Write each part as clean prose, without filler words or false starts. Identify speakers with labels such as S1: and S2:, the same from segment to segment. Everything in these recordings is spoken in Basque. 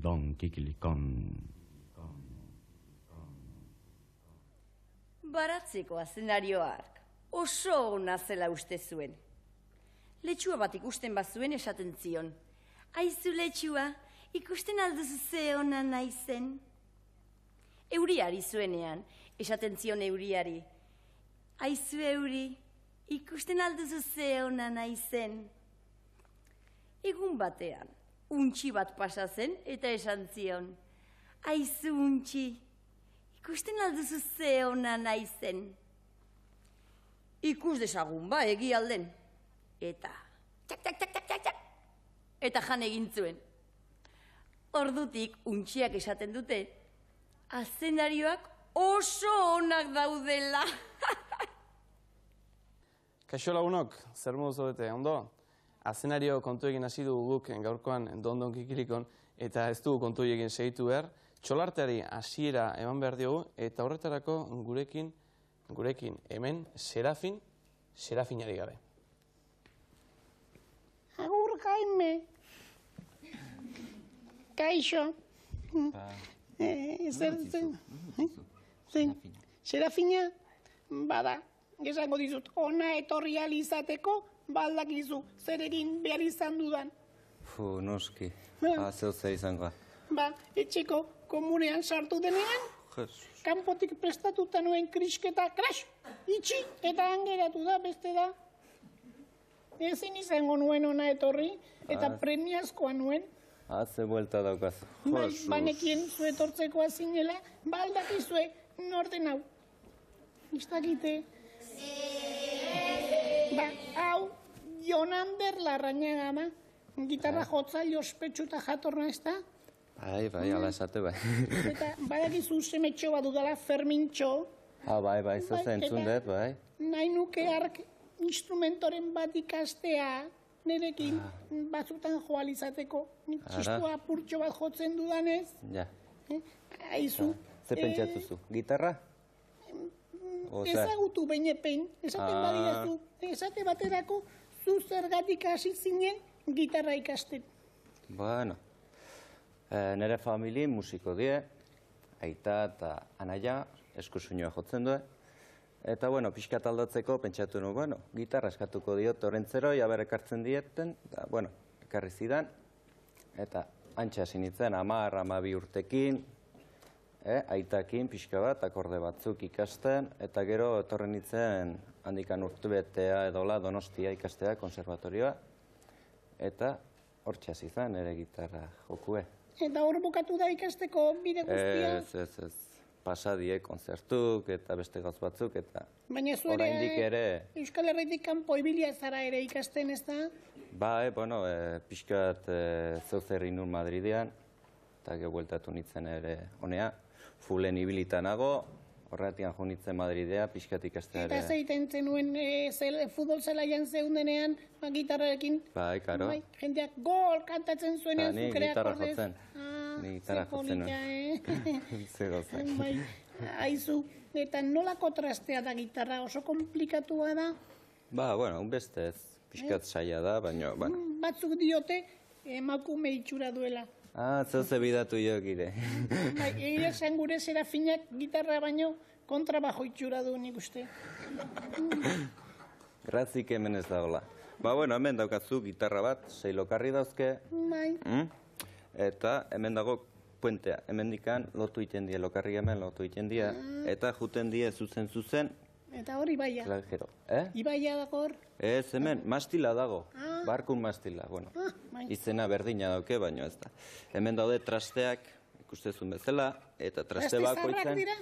S1: Don kikilikon.
S2: Baratzeko azenarioak oso ona zela uste zuen. Letxua bat ikusten bazuen esaten zion. Aizu letxua, ikusten alduzu ze ona naizen. Euriari zuenean, esaten zion euriari. Aizu euri, ikusten alduzu ze ona naizen. Egun batean, untxi bat pasa zen eta esan zion. Aizu untxi, ikusten alduzu ze ona naizen. Ikus dezagun, ba, egi alden. Eta, txak, eta jan egin zuen. Ordutik, untxiak esaten dute, azenarioak oso onak daudela.
S3: Kaixo lagunok, zer modu zaudete, ondo? Azenario kontu egin hasi dugu guk gaurkoan Don Kikilikon, eta ez dugu kontu egin segitu behar. Txolarteari hasiera eman behar diogu, eta horretarako gurekin hemen Serafinari gabe.
S4: Agur Jaime. Kaixo. Serafina, bada, esango dizut, ona etorri alizateko, baldakizu, zer egin behar izan dudan.
S5: Noski, zeu zer izangoa.
S4: Etxeko komunean sartu denean, kanpotik prestatuta nuen krisketa, crash, itxi, eta hangeratu da, beste da. Ezin izango nuen ona etorri, eta premiazkoa nuen.
S5: Ze buelta daukaz.
S4: Banekien zuetortzekoa zinela, baldakizue norden hau. Iztakite. Hau, Jonander Larrañaga ama, gitarra jotzaile ospetsuta jatorna ez da?
S5: Bai, ala esate bai.
S4: Eta badakizu semetxo bat dudala, Fermintxo.
S5: Bai, zoze entzun dut, bai.
S4: Nahi nuke ark instrumentoren bat ikastea, nerekin batzutan joalizateko. Nik txistua apurtxo bat jotzen dudanez.
S5: Ja.
S4: Aizu.
S5: Ze pentsatuzu, gitarra?
S4: Ezagutu behinepein, esaten badidazu, esate baterako zu zergatik hasi zinen gitarra ikasten.
S5: Bueno, nire famili musiko die, aita eta anaia eskusuñoa jotzen du. Eta, bueno, pixkat aldatzeko pentsatu nu, bueno, gitarra eskatuko diot orentzero, jaber ekartzen dieten, da, bueno, ekarri zidan, eta antxa hasi nintzen, 10-12 urtekin, aitakin pixka bat, akorde batzuk ikasten, eta gero etorren nintzen handikan urtebetea edola Donostia ikastea, konservatorioa, eta hortxe hasi zen ere gitarra jokue.
S4: Eta hor bukatu da ikasteko bide guztia?
S5: Ez, pasadie konzertuk eta beste gauz batzuk, eta
S4: oraindik ere... Euskal Herritik kanpo ibilia zara ere ikasten ez da?
S5: Bai, bueno, pixkat zeuzer inun Madridean, eta gehueltatu nintzen ere honea. Fulen ibilitanago, horretian jo nintzen Madridea, pixkat ikastea ere...
S4: Eta zeiten zenuen futbol zelaian zeundenean, gitarrarekin?
S5: Bai, karo.
S4: Jendeak gol kantatzen zuenean zukreak ordez.
S5: Ni gitarra jotzen nuen. Zegozen.
S4: Aizu, eta nolako trastea da gitarra, oso komplikatua da?
S5: Bueno, beste ez, pixkat saia da, baina...
S4: Batzuk diote, emakume itxura duela.
S5: Zeuze bidatu jo gire.
S4: Egia esan gure Serafinak gitarra baino kontrabajo itxura du nik uste.
S5: Grazik hemen ez dagoela. Bueno, hemen daukatzu gitarra bat, 6 lokarri dauzke.
S4: Bai.
S5: Eta hemen dago puentea. Hemen dikan lotu iten die, lokarri hemen lotu iten die. Eta juten die zuzen.
S4: Eta hor ibaia.
S5: Klajero.
S4: Ibaia dago hor?
S5: Ez, hemen, mastila dago. Barkun mastila, bueno. Izena berdina dauke, baino ez da. Hemen daude trasteak, ikustezun bezala, eta traste bakoitzen...
S4: Traste zarrak dira?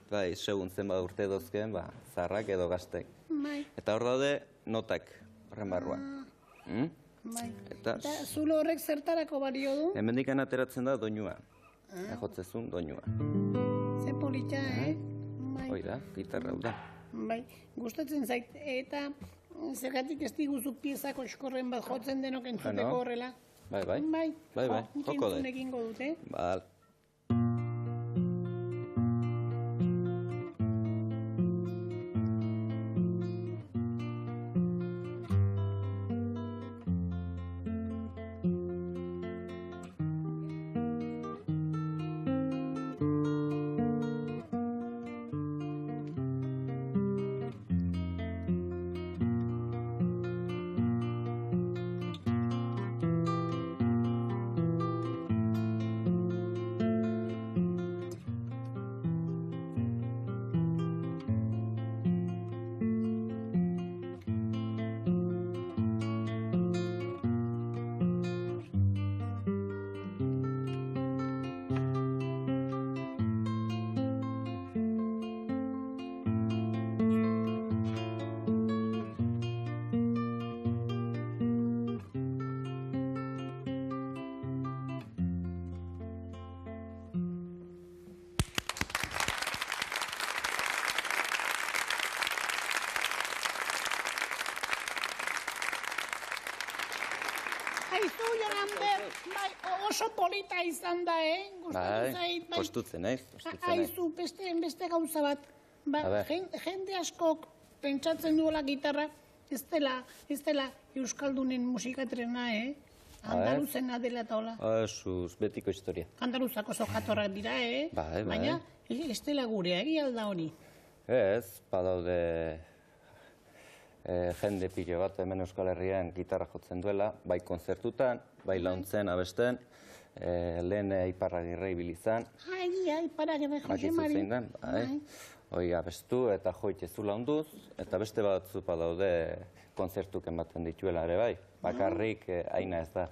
S5: Bai, segun zenba urte dozken, zarrak edo gaztek. Eta hor daude notak, horren barruan.
S4: Eta zulo horrek zertarako balio du?
S5: Hemen dikan ateratzen da doinua. Jotzezun doinua.
S4: Ze polita,
S5: Hoi da, gitarra hau da.
S4: Bai, gustatzen zait, eta zergatik ez diguzu piezako eskorren bat jotzen denok entzuteko horrela?
S5: Bai, joko
S4: entzun egingo dute.
S5: Bal.
S4: Aizu, Jonander, bai, oso polita izan da, Gustatu zait, bai.
S5: Kostutzen naiz.
S4: Aizu, beste gauza bat. Jende askok pentsatzen duela gitarra, ez dela Euskaldunen musikatrena, Andaluzena dela eta hola.
S5: Zuz, betiko historia.
S4: Andaluzak oso jatorrak dira, baina ez dela gure, egia alda hori.
S5: Ez, badaude jende pilo bat hemen Euskal Herrian gitarra jotzen duela, bai konzertutan, bai launtzen, abesten, lehen Iparragirre ibilizan.
S4: Iparragirre, Jose Mari.
S5: Zein den, hoi abestu eta joitezu launduz, eta beste batzu badaude konzertuk ematen dituela ere bai, bakarrik aina ez da.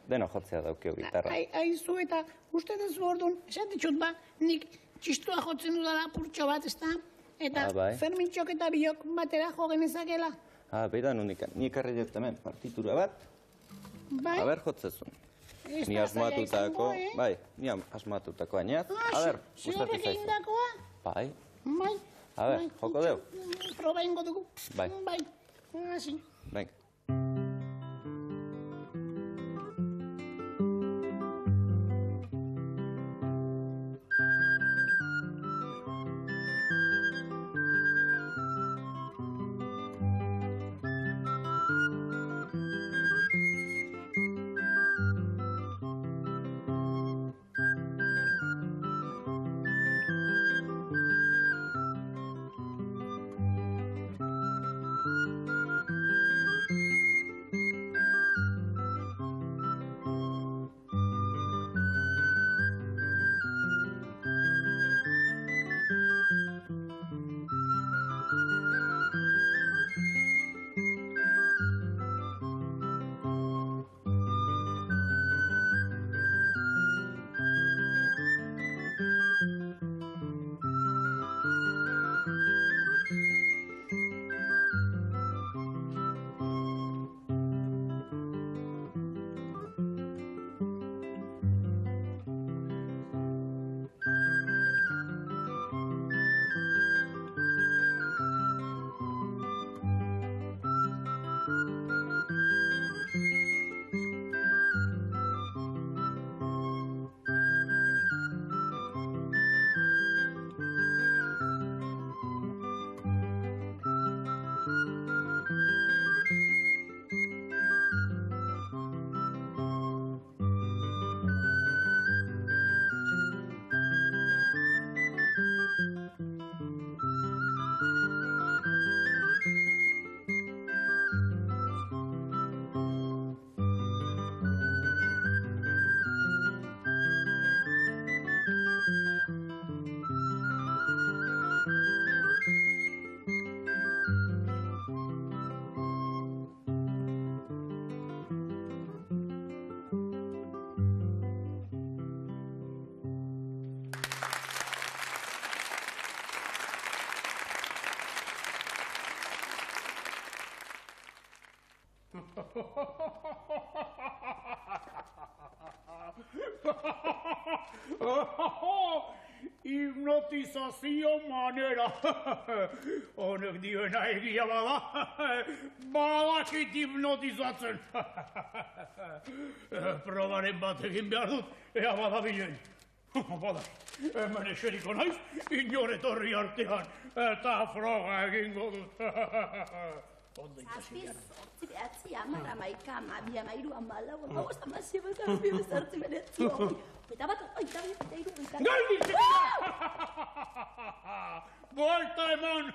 S5: Deno jotzea daukio gitarra.
S4: Aizu eta uste dezu orduan, esan ditut ba, nik txistua jotzen dudala purtxo bat, ez da? Eta Fermintxok eta biok batera jo genezakela.
S5: Beida, nik arri dut hemen partitura bat, haber jotzezun. Ni asmatutako, bai, ni asmatutako ainaz. Haber, gustatu zaizu. Bai. Haber, joko deu.
S4: Proba ingo dugu.
S5: Bai.
S4: Bai, hasi.
S5: Venga.
S6: Hipnotizazio manera. Honek dioena egia bada. Badakit hipnotizatzen. Probaren bat egin behar dut, ea badabilen. Bada, hemen eseriko naiz, inor etorri artean, eta froga egingo dut.
S2: Zazpi, zortzi, behatzi, hamar, hamaika, hamabi, hamairu, hamalau, hamabost, hamasei, hamabi, bezartzi, beretzi, hogeita bat, hogeita bi, hogeita hiru, hogeita...
S6: Galdi, Buelta eman!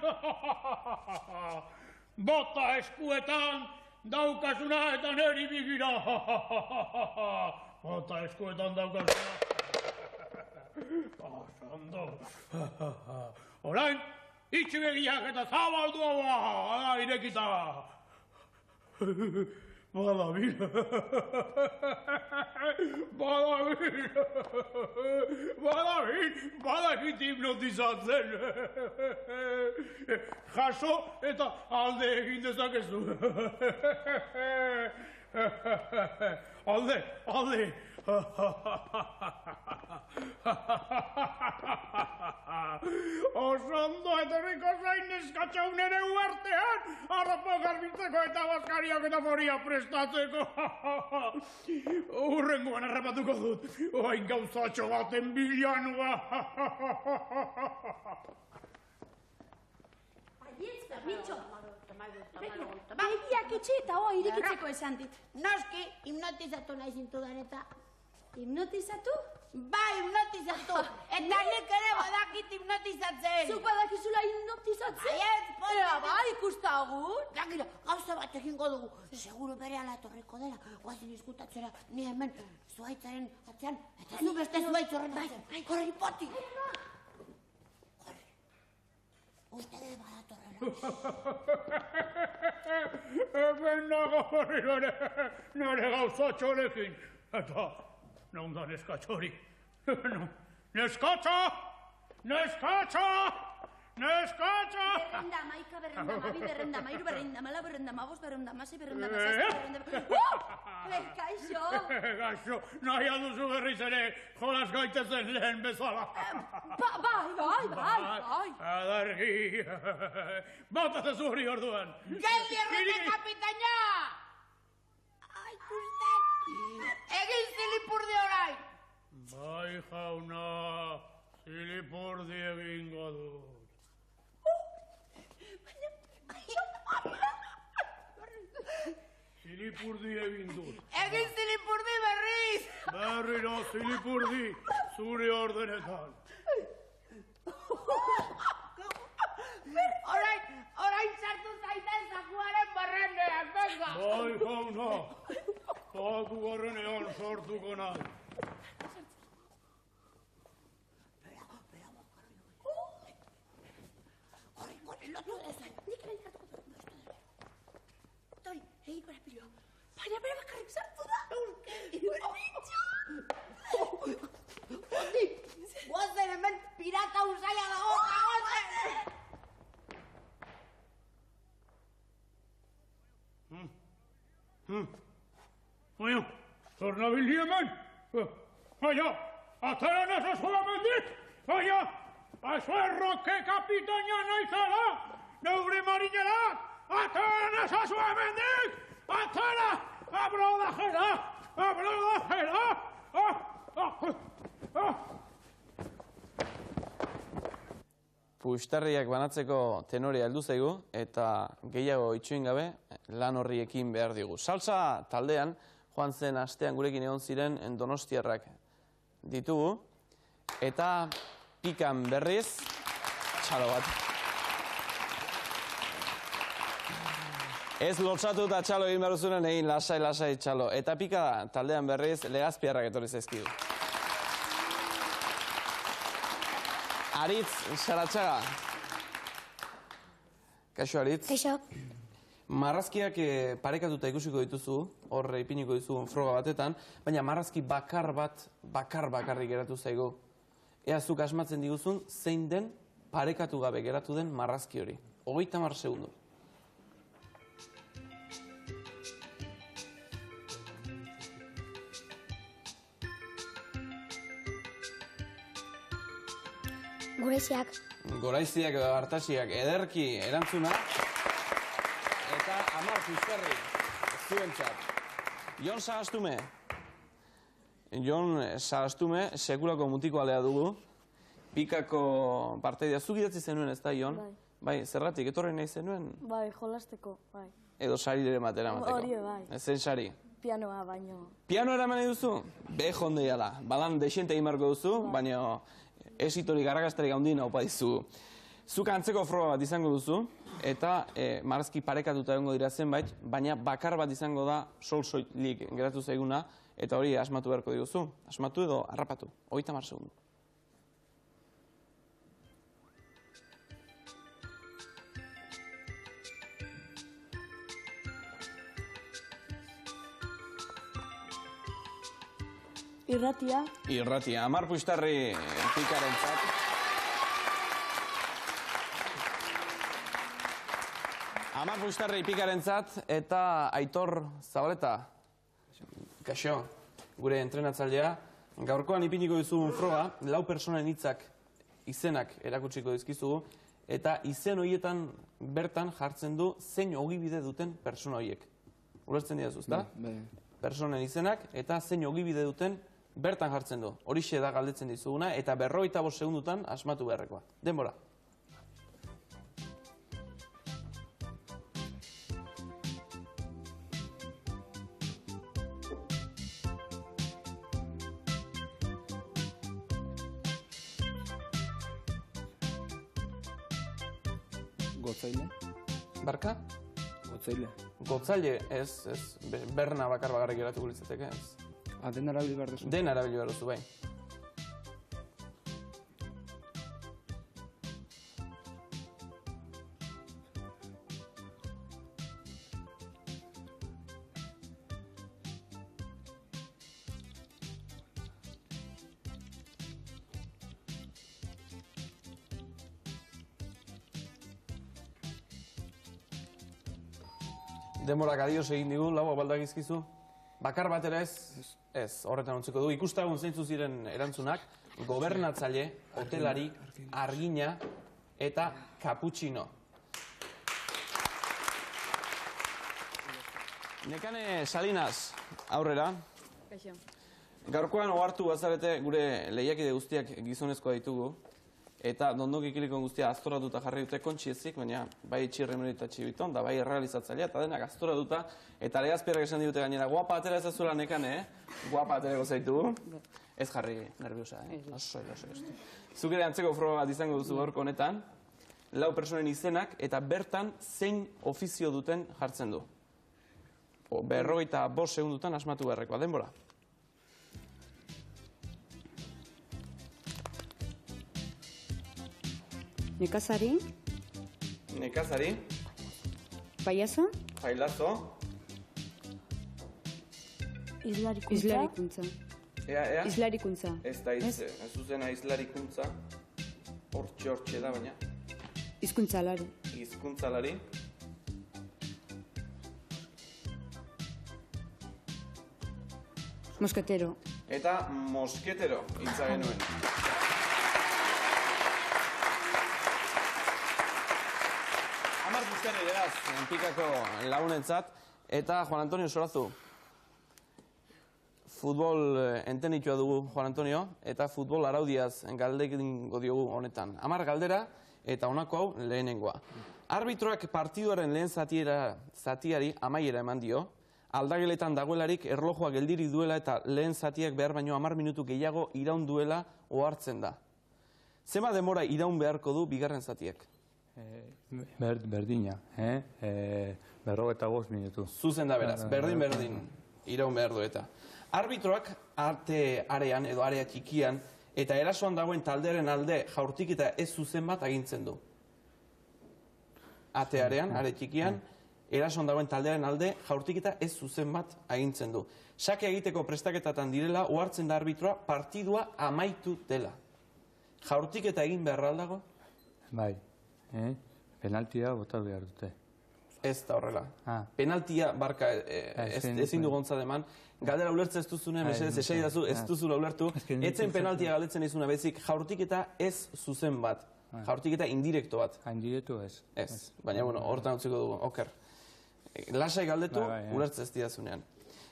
S6: Bota eskuetan, daukasuna eta neri bigira! Bota eskuetan daukasuna. Pasando. Orain, itxi begiak eta zabaldu hau, irekita. Badabil. Badakit hipnotizatzen. Jaso eta alde egin dezakezu. Osondo etorriko zain neskatxau nere uartean, arropo garbitzeko eta baskariak eta foria prestatzeko. Urrengoan harrapatuko dut, oain gauzatxo baten bilanua.
S7: Begiak itxi eta hoa irikitzeko esan dit.
S8: Noski, hipnotizatu nahi zintudan eta...
S7: Hipnotizatu?
S8: Ba, hipnotizatu! Eta nik ere badakit hipnotizatzen!
S7: Zuk badakizula hipnotizatzen?
S8: Baiet,
S7: Ea, ba, ikustagun.
S8: Tranquilo, gauza bat egingo dugu. Seguro berehala etorriko dela. Goazen izkutatzera, ni hemen zuaitzaren atzean, eta zu beste zuaitz horren atzean. Korri, poti! Korri. Uste dut badatorrela.
S6: Hemen nago horri nire gauzatxorekin. Eta, non da neskatxori? Neskatxa! Neskatxa! Neskatxa!
S7: Berrendama, ika berrendama, bi berrendama, iru berrendama, lau berrendama, bost berrendama, sei berrendama, zazpi berrendama... Kaixo!
S6: Gaixo, nahi aduzu berriz ere jolas gaitezen lehen bezala.
S7: Bai.
S6: Adargi. Batatzen zuri orduan.
S8: Geldi errete, kapitaina! Ai, ikusten! Egin zilipurdi orain!
S6: Bai, jauna, zilipurdi egingo dut. Zilipurdi egin dut.
S8: Egin zilipurdi berriz!
S6: Berriro zilipurdi zure ordenetan.
S8: Orain sartu zaiten zakuaren barrendean, venga!
S6: Bai, jauna, zaku barrenean sortuko nahi.
S8: Korri, lotu dezan.
S7: Nik ere ikatuko dut. Tori, egin gora piloa. Baina bere bakarrik sartu da.
S8: Guazen hemen pirata usaila dago, jagozen!
S6: Baina, zornabili hemen. Baina, atara nazazu hemendik. Baina, azuerroke kapitaina naizela. Neure marinela. Atara nazazu hemendik. Atara, abrodajera.
S3: Puxtarriak banatzeko tenorea heldu zaigu eta gehiago itxoin gabe lan horri ekin behar digu. Salsa taldean, joan zen astean gurekin egon ziren donostiarrak ditugu eta pikan berriz txalo bat. Ez lotsatu eta txalo egin behar duzunen egin lasai txalo. Eta pika taldean berriz Legazpiarrak etorri zaizkidu. Aritz Saratxaga. Kaixo, Aritz.
S7: Kaixo.
S3: Marrazkiak parekatuta ikusiko dituzu, horre ipiniko dizu froga batetan, baina marrazki bakarrik geratu zaigu. Ea zuk asmatzen diguzun, zein den parekatu gabe geratu den marrazki hori. 30 segundo.
S7: Goraiziak.
S3: Goraiziak edo hartasiak ederki erantzuna. Eta 10 Puxtarri zuentzat. Jon Sagastume. Jon Sagastume sekulako mutiko alea dugu. Pikako parteidea zuk idatzi zenuen, ez da, Jon? Bai, zerratik, etorri nahi zenuen?
S9: Bai, jolasteko, bai.
S3: Edo sari ere matera mateko?
S9: Hori, bai.
S3: Zen sari?
S9: Pianoa, baino.
S3: Piano eraman nahi duzu? Behondeia da. Balan desente egin marko duzu, baina esitorik arrakastarik handien haupa dizu. Zuk antzeko froga bat izango duzu, eta marrazki parekatuta egongo dira zenbait, baina bakar bat izango da sol-soilik geratu zaiguna, eta hori asmatu beharko diguzu. Asmatu edo harrapatu. 30 segundo.
S9: Irratia.
S3: Irratia. 10 Puxtarri pikarentzat. Amar Puxtarri pikarentzat eta Aitor Zabaleta. Kaixo. gure entrenatzailea. Gaurkoan ipiniko dizugun froga, 4 personen hitzak izenak erakutsiko dizkizugu, eta izen horietan bertan jartzen du zein ogibide duten persona horiek. Ulertzen dira zuzta? Personen izenak eta zein ogibide duten bertan jartzen du. Horixe da galdetzen dizuguna eta 45 segundutan asmatu beharrekoa. Denbora.
S10: Gotzaile?
S3: Barka?
S10: Gotzaile.
S3: Gotzaile, ez. Berna bakar bagarrik geratuko litzateke, ez.
S10: Den arabili behar duzu?
S3: Den arabili behar duzu, bai. Demorak adios egin digu, lau abaldak izkizu. Bakar batera ez, horretan ontziko du. Ikustagun zeintzu ziren erantzunak, gobernatzaile, hotelari, argina eta cappuccino. Nekane Salinas, aurrera. Gaurkoan ohartu bazarete gure lehiakide guztiak gizonezkoa ditugu. Eta Dondon Kikilikon guztia aztoratuta jarri dute kontxi ezik, baina bai txirremeri eta txibiton, da bai errealizatzailea, eta denak aztoratuta. Eta Legazpierrak esan digute gainera, guapa atera ezazuela Nekane, guapa aterako zaitugu. Ez jarri nerviosa, Lasoi. Zuk ere antzeko froga bat izango duzu gaurko honetan, 4 personen izenak, eta bertan zein ofizio duten jartzen du. 45 segundutan asmatu beharrekoa, denbora.
S11: Nekazari.
S3: Nekazari.
S11: Paiazo.
S3: Pailazo.
S11: Islarikuntza.
S3: Ea?
S11: Islarikuntza.
S3: Ez da zuzena islarikuntza. Hortxe da baina.
S11: Hizkuntzalari.
S3: Hizkuntzalari.
S11: Mosketero.
S3: Eta mosketero hitza genuen. Pikako lagunentzat, eta Juan Antonio Sorazu. Futbol entenitua dugu Juan Antonio, eta futbol araudiaz galdegingo diogu honetan. 10 galdera, eta honako hau lehenengoa. Arbitroak partiduaren lehen zatiari amaiera eman dio, aldageletan dagoelarik erlojua geldirik duela eta lehen zatiak behar baino 10 minutu gehiago iraun duela ohartzen da. Zema demora iraun beharko du bigarren zatiak?
S10: Berdina, 45 minutu.
S3: Zuzen da beraz, berdin iraun behar du eta. Arbitroak arte arean edo area txikian eta erasoan dagoen taldearen alde jaurtik eta ez zuzen bat agintzen du. Ate arean, are txikian, erasoan dagoen taldearen alde jaurtik eta ez zuzen bat agintzen du. Sake egiteko prestaketatan direla, ohartzen da arbitroa partidua amaitu dela. Jaurtik eta egin behar aldago?
S10: Bai. Penaltia bota behar dute.
S3: Ez da horrela. Penaltia, barka, ezin du gontzat eman. Galdera ulertza ez duzune, mesedez, esaidazu, ez duzula ulertu. Etzen penaltia galdetzen izuna bezik, jaurtik eta ez zuzen bat. Jaurtik eta indirekto bat.
S10: Indirekto ez.
S3: Ez, baina, hortan utziko dugu, oker. Lasai galdetu, ulertza ez didazunean.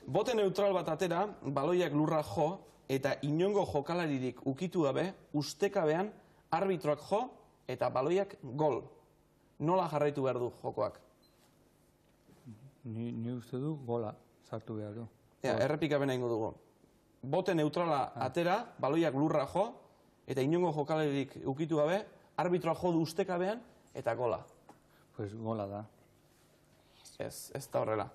S3: Bote neutral bat atera, baloiak lurra jo, eta inongo jokalaririk ukitu gabe, ustekabean, arbitroak jo, eta baloiak gol. Nola jarraitu behar du jokoak?
S10: Ni uste du gola sartu behar du.
S3: Errepikapena ingo dugu. Bote neutrala atera, baloiak lurra jo, eta inongo jokalaririk ukitu gabe, arbitroa jo du ustekabean, eta gola.
S10: Pues gola da.
S3: Ez da horrela.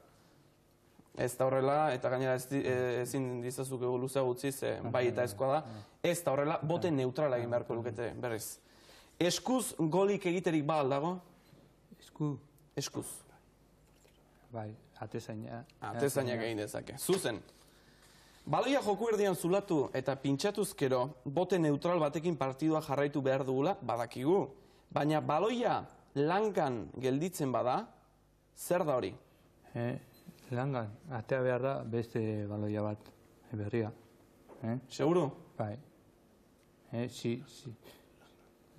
S3: Ez da horrela, eta gainera ezin dizazuk luze gutziz, bai eta ezkoa da. Ez da horrela, bote neutrala egin beharko lukete berriz. Eskuz golik egiterik ba aldago? Eskuz.
S10: Bai, atezaina.
S3: Atezainak egin dezake. Zuzen. Baloia joku erdian zulatu eta pintxatuzkero bote neutral batekin partidua jarraitu behar dugula, badakigu. Baina baloia langan gelditzen bada, zer da hori?
S10: Langan, atea behar da beste baloia bat. Berria.
S3: Seguru?
S10: Bai.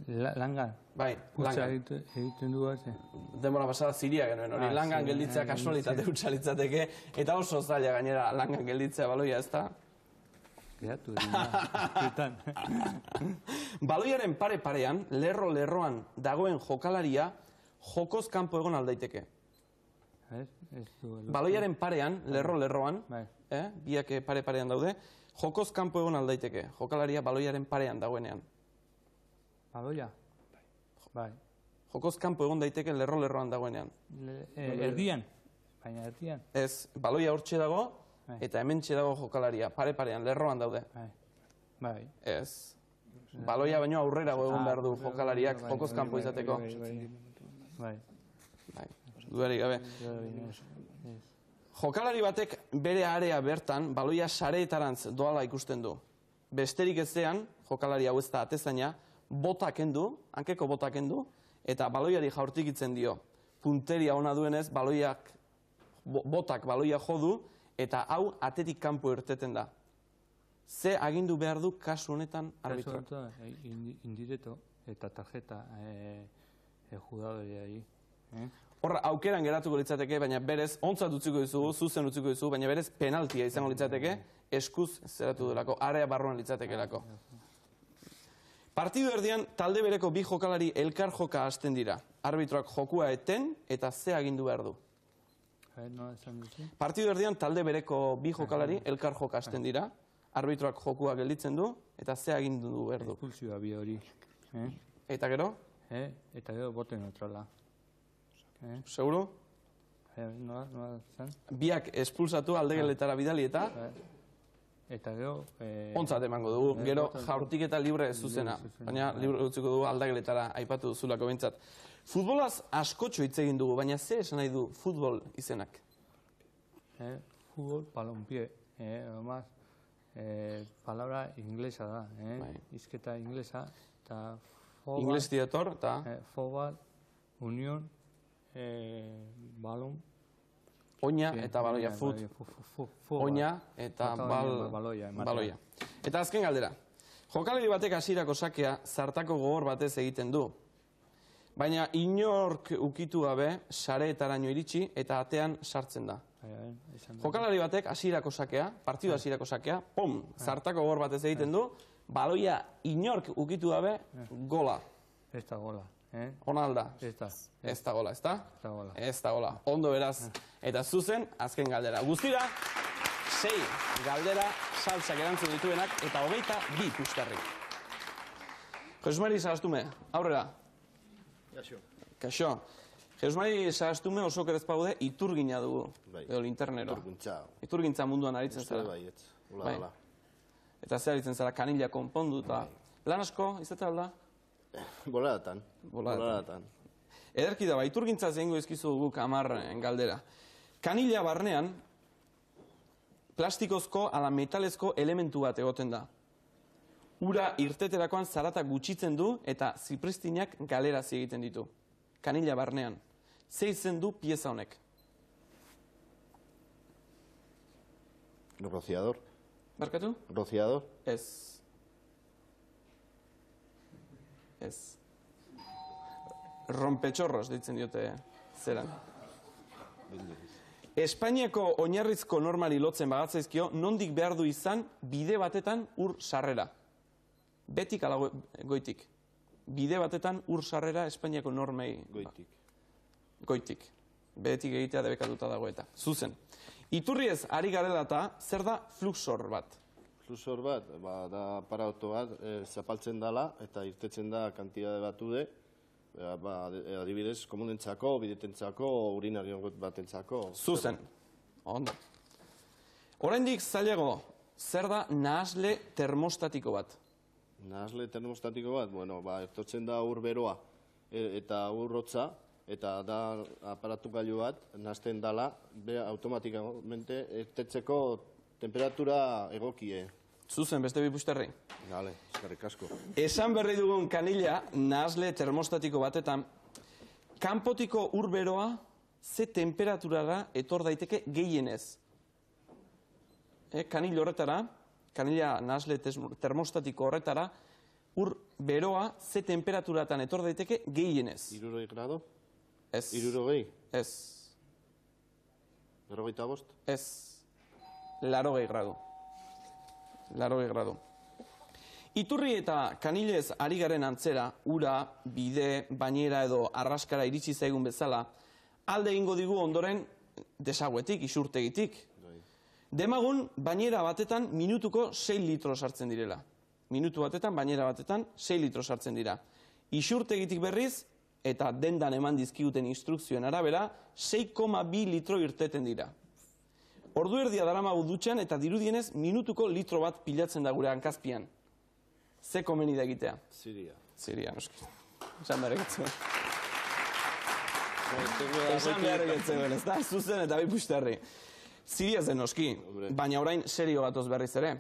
S10: Langan.
S3: Bai,
S10: Putza
S3: langan.
S10: egiten du arte.
S3: Denbora pasada ziria genuen, hori langan gelditzea kasualitate hutsa litzateke, eta oso zaila gainera langan gelditzea baloia, ez da?
S10: Geratu dira.
S3: Baloiaren pare-parean, lerro-lerroan dagoen jokalaria jokoz kanpo egon aldaiteke. Baloiaren parean, lerro-lerroan, biak pare-parean daude, jokoz kanpo egon aldaiteke. Jokalaria baloiaren parean dagoenean.
S10: Baloia? Bai.
S3: Jokoz kanpo egon daiteke lerro-lerroan dagoenean.
S10: Erdian? Baina erdian?
S3: Ez, baloia hortxe dago, eta hementxe dago jokalaria, pare-parean, lerroan daude.
S10: Bai.
S3: Ez. Baloia baino aurrerago egon behar du jokalariak jokoz kanpo izateko.
S10: Bai.
S3: Dudarik gabe. Jokalari batek bere area bertan baloia sareetarantz doala ikusten du. Besterik ezean, jokalari hau ez da atezaina, botak kendu, hankeko botak kendu, eta baloiari jaurtikitzen dio. Punteria ona duenez, botak baloia jo du, eta hau atetik kanpo irteten da. Ze agindu behar du kasu honetan arbitrak?
S10: Kasu honetan, indireto eta tarjeta jugadoriari.
S3: Horra, aukeran geratuko litzateke, baina berez, ontzat utziko dizugu, zuzen utziko dizugu, baina berez penaltia izango litzateke, eskuz zeratu delako, area barruan litzatekelako. Partidu erdian, talde bereko bi jokalari elkar joka hasten dira. Arbitroak jokua eten eta ze agindu behar du. Partidu erdian, talde bereko bi jokalari elkar joka hasten dira. Arbitroak jokua gelditzen du eta ze agindu behar du.
S10: Espulsioa bi hori.
S3: Eta gero?
S10: Eta gero bote neutrala.
S3: Seguru?
S10: Nola zen?
S3: Biak espulsatu aldegeletara bidali eta?
S10: Eta gero...
S3: Ontzat emango dugu, gero jaurtik eta libre zuzena. Baina libre utziko dugu aldegeletara aipatu duzulako bintzat. Futbolaz askotxo hitz egin dugu, baina ze esan nahi du futbol izenak?
S10: Futbol balonpie. Además, palabra inglesa da. Izketa inglesa.
S3: Ingles diator eta...
S10: Fobal, union, balon...
S3: Oina eta baloia, fut. Oina eta baloia. Eta azken galdera. Jokalari batek hasierako sakea zartako gogor batez egiten du. Baina inork ukitu gabe sareetaraino iritsi eta atean sartzen da. Jokalari batek hasierako sakea, partidu hasierako sakea, pom, zartako gogor batez egiten du, baloia inork ukitu gabe gola.
S10: Ez da gola.
S3: Ona alda?
S10: Ez da.
S3: Ez da gola, ez da?
S10: Ez da gola.
S3: Ez da gola. Ondo beraz. Eta zuzen, azken galdera. Guztira, 6 galdera saltzak erantzun dituenak eta 22 pustarrik. Jesus Mari Sagastume, aurrera. Kaixo. Jesus Mari Sagastume oso kerez paude iturgina dugu. Edo linternero. Iturgintza munduan aritzen zara. Eta zer aritzen zara, kanila konpondu eta... Lan asko, izatea alda?
S12: Boladatan.
S3: Ederki da, iturgintza zehingo izkizu guk 10 galdera. Kanila barnean, plastikozko ala metalezko elementu bat egoten da. Ura irteterakoan zarata gutxitzen du eta zipristinak galerazi egiten ditu. Kanila barnean. Ze izen du pieza honek?
S12: Rociador.
S3: Barkatu?
S12: Rociador.
S3: Ez. Rompetxorros ditzen diote zeran. Espainiako oinarrizko normali lotzen bagatzaizkio, nondik behar du izan bide batetan ur sarrera. Betik ala goitik. Bide batetan ur sarrera Espainiako normei. Goitik. Betik egitea debekatuta dago eta. Zuzen. Iturriez ari garela eta zer da fluxor bat?
S12: Fluxor bat, da aparato bat, zapaltzen dala eta irtetzen da kantidade batu de, adibidez, komunentzako, bidetentzako, urinarion batentzako.
S3: Zuzen. Ondo. Oraindik zailago, zer da nahasle termostatiko bat?
S12: Nahasle termostatiko bat, bueno, ertortzen da ur beroa eta ur hotza, eta da aparatu gailu bat, nahazten dala, automatikamente irtetzeko temperatura egokie.
S3: Zuzen, beste bipusterri.
S12: Gale, eskerrik asko.
S3: Esan berri dugun kanila, nahasle termostatiko batetan, kanpotiko ur beroa ze temperaturara etor daiteke gehienez. kanil horretara, kanila nahasle termostatiko horretara, ur beroa ze temperaturatan etor daiteke gehienez.
S12: 60 grado?
S3: Ez.
S12: 60?
S3: Ez.
S12: 85?
S3: Ez. 80 gradu. 80 gradu. Iturri eta kanilez ari garen antzera, ura, bide, bainera edo arraskara iritsi zaigun bezala, alde egingo digu ondoren desaguetik, isurtegitik. Demagun, bainera batetan minutuko 6 litro sartzen direla. Minutu batetan, bainera batetan, 6 litro sartzen dira. Isurtegitik berriz, eta dendan eman dizkiguten instrukzioen arabera, 6,2 litro irteten dira. Ordu erdia daramagu dutxan eta dirudienez minutuko litro bat pilatzen da gure hankazpian. Ze komeni da egitea?
S12: Siria.
S3: Siria, noski. Esan behar egitzen. Esan behar egitzen, ez da? Zuzen eta bipusterri. Siria zen noski, baina orain serio gatoz berriz ere.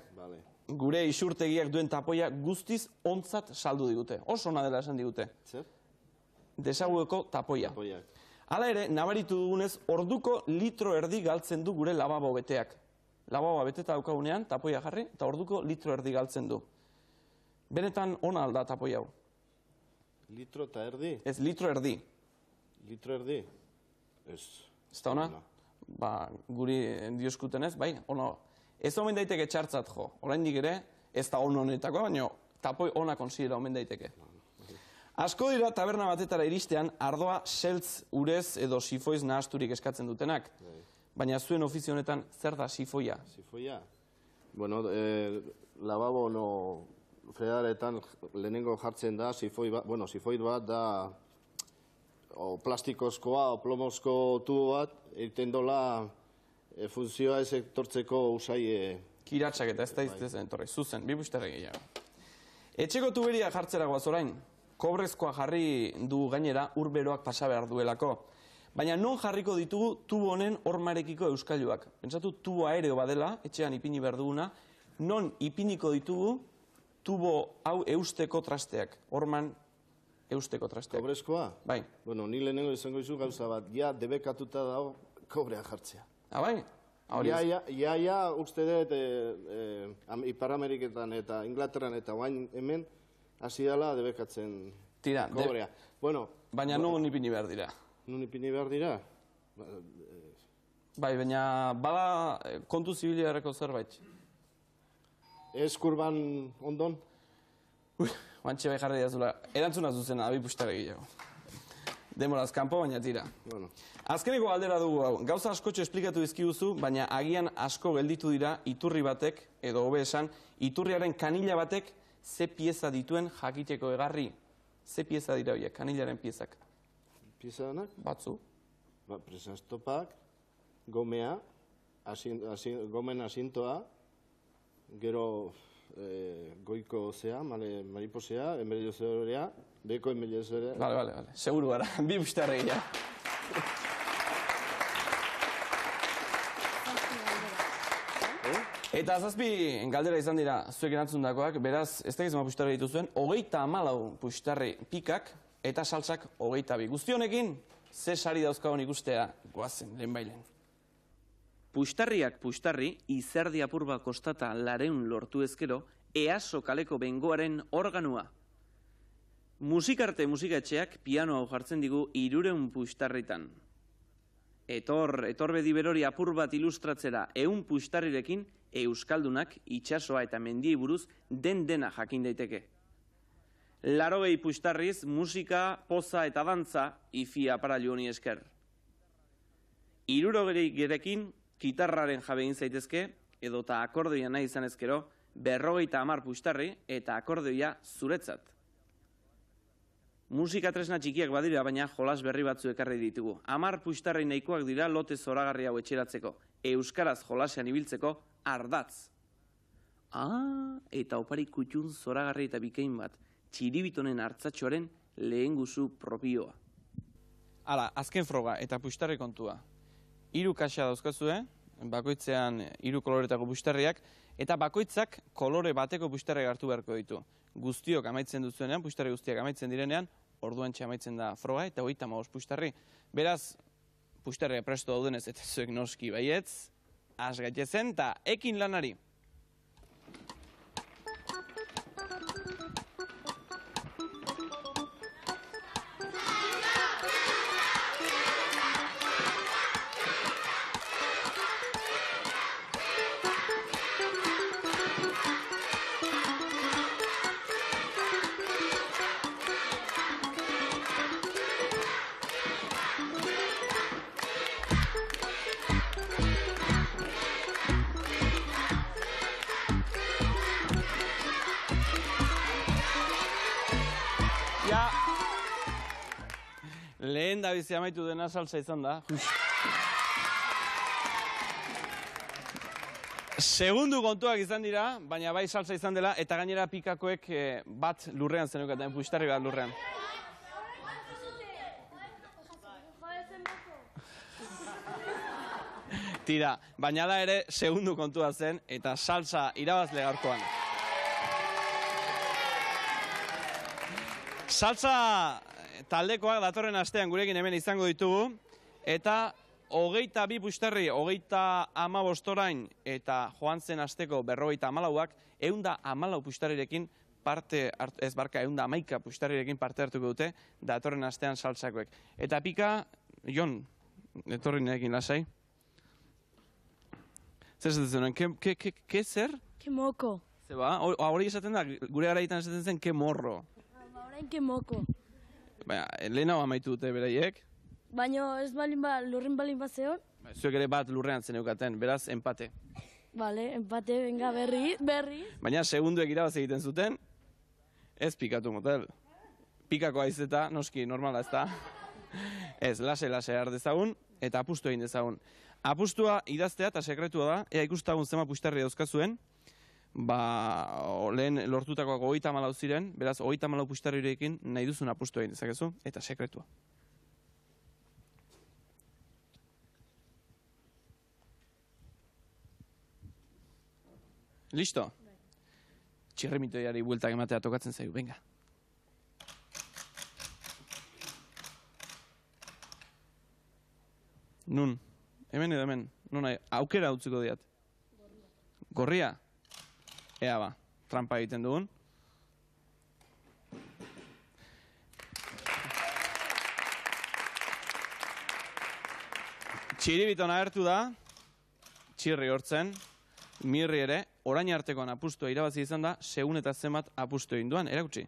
S3: Gure isurtegiak duen tapoia guztiz ontzat saldu digute. Oso ona dela esan digute.
S12: Zer?
S3: Desagueko tapoia. Hala ere, nabaritu dugunez, orduko litro erdi galtzen du gure lababo beteak. Lababoa beteta daukagunean, tapoia jarri, eta orduko litro erdi galtzen du. Benetan ona alda tapoia hau.
S12: Litro eta erdi?
S3: Ez, litro erdi.
S12: Litro erdi? Ez.
S3: Ez da ona? Ba, guri dioskutenez, bai, ona. Ez omen daiteke txartzat jo. Oraindik ere, ez da on honetako, baina tapoi ona konsidera omen daiteke. Asko dira taberna batetara iristean ardoa seltz, urez edo sifoiz nahasturik eskatzen dutenak. Baina zuen ofizio honetan zer da sifoia?
S12: Sifoia? Bueno, lababo no fregaretan lehenengo jartzen da sifoi bat, bueno, sifoi bat da o plastikozkoa o plomozko tubo bat, egiten dola funtzioa ez etortzeko usai...
S3: Kiratsak eta ez da iztezen, torre, zuzen, bibusterre gehiago. Etxeko tuberia jartzera goaz orain. Kobrezkoa jarri du gainera urberoak pasa behar duelako. Baina non jarriko ditugu tubo honen hormarekiko euskailuak. Pentsatu tubo aereo badela, etxean ipini behar duguna, non ipiniko ditugu tubo hau eusteko trasteak. Horman eusteko trasteak.
S12: Kobrezkoa?
S3: Bai.
S12: Bueno, ni lehenengo izango izu gauza bat, ja debekatuta dago kobrea jartzea.
S3: Ah, bai?
S12: Ja, uste dut Ipar Ameriketan eta Inglaterran eta guain hemen, hasi dela debekatzen kobrea.
S3: Baina nun ipini behar dira.
S12: Nun ipini behar dira?
S3: Bai, baina bada kontu zibiliareko zerbait.
S12: Ez kurban ondon?
S3: Bantxe bai jarri dazula. Erantzuna zuzena, abipustare gehiago. Demoraz kanpo, baina tira. Azkeneko galdera dugu hau. Gauza askotxo esplikatu dizkiguzu, baina agian asko gelditu dira iturri batek, edo hobe esan, iturriaren kanila batek ze pieza dituen jakiteko egarri. Ze pieza dira horiek, kanilaren piezak?
S12: Pieza denak?
S3: Batzu.
S12: Presastopak, gomea, gomen asintoa, gero goiko zea, mariposea, emeliozorea, beko emeliozorea.
S3: Bale, seguru gara, bi bustarre gila. Eta zazpi galdera izan dira zuek erantzundakoak, beraz, ez da gizema pustarri dituzuen, 34 pustarri pikak eta saltsak 22. Guzti honekin, ze sari dauzkagon ikustea goazen, lehen bailen.
S13: Pustarriak pustarri, izerdi apurba kostata lareun lortu ezkero, EASO kaleko bengoaren organua. Musikarte musikatxeak piano hau jartzen digu 300 pustarritan. Etorbe berori apur bat ilustratzera 100 pustarrirekin, euskaldunak itsasoa eta mendiei buruz dena jakin daiteke. 80 pustarriz, musika, poza eta dantza, ifi aparailu honi esker. 60 gerekin, kitarraren jabe egin zaitezke, edota akordeoia nahi izan ezkero, 50 pustarri eta akordeoia zuretzat. Musika tresna txikiak badira, baina jolas berri batzu ekarri ditugu. 10 pustarri nahikoak dira lote zoragarri hau etxeratzeko, euskaraz jolasean ibiltzeko ardatz. Eta opari kutxun zoragarri eta bikain bat, txiribitonen hartzatxoaren lehen guzu propioa.
S3: Hala, azken froga eta pustarri kontua. 3 kaxa dauzkazue, bakoitzean 3 koloretako pustarriak, eta bakoitzak kolore bateko pustarriak hartu beharko ditu. Guztiok amaitzen duzuenean, pustarri guztiak amaitzen direnean, orduan amaitzen da froga eta 35 pustarri. Beraz, pustarria presto daudenez eta zuek noski baietz,
S13: has gaitezen eta ekin lanari. Lehen da bizi amaitu dena salsa izan da. Segundu kontuak izan dira, baina bai salsa izan dela, eta gainera pikakoek bat lurrean zenukaten, puxtarri bat lurrean. Tira, baina da ere segundu kontua zen, eta salsa irabazle gaurkoan. Salsa taldekoak datorren astean gurekin hemen izango ditugu, eta 22 puxtarri, 35 orain, eta joan zen asteko 54ak, 114 puxtarrirekin parte, ez barka, 111 puxtarrirekin parte hartuko dute, datorren astean salsakoek. Eta pika, Jon, etorri nirekin lasai. Zer zaten zuen, ke zer?
S9: Ke moko.
S13: Zeba, hori esaten da, gure garaitan esaten zen, ke morro.
S9: Orain ke moko.
S13: Baina, lehen hau amaitu dute beraiek.
S9: Baina ez lurrin balin bat zeon.
S13: Zuek ere bat lurrean zeneukaten, beraz, empate.
S9: Bale, empate, venga, berri.
S13: Baina, segunduek irabaz egiten zuten, ez pikatu motel. Pikako aizeta, noski, normala ez da. Ez, lase ardezagun, eta apustu egin dezagun. Apustua idaztea eta sekretua da, ea ikustagun zema puxtarri dauzkazuen, lehen lortutakoak 34 ziren, beraz 34 puxtarrirekin nahi duzun apustu egin dezakezu, eta sekretua. Listo? Txirrimitoiari bueltak ematea tokatzen zaigu, venga. Nun, hemen edo hemen, aukera utziko diat. Gorria? Ea ba, trampa egiten dugun. Txiribiton agertu da, txirri hortzen, mirri ere, orain artekoan apustua irabazi izan da, segun eta zenbat apustu egin duan, erakutsi.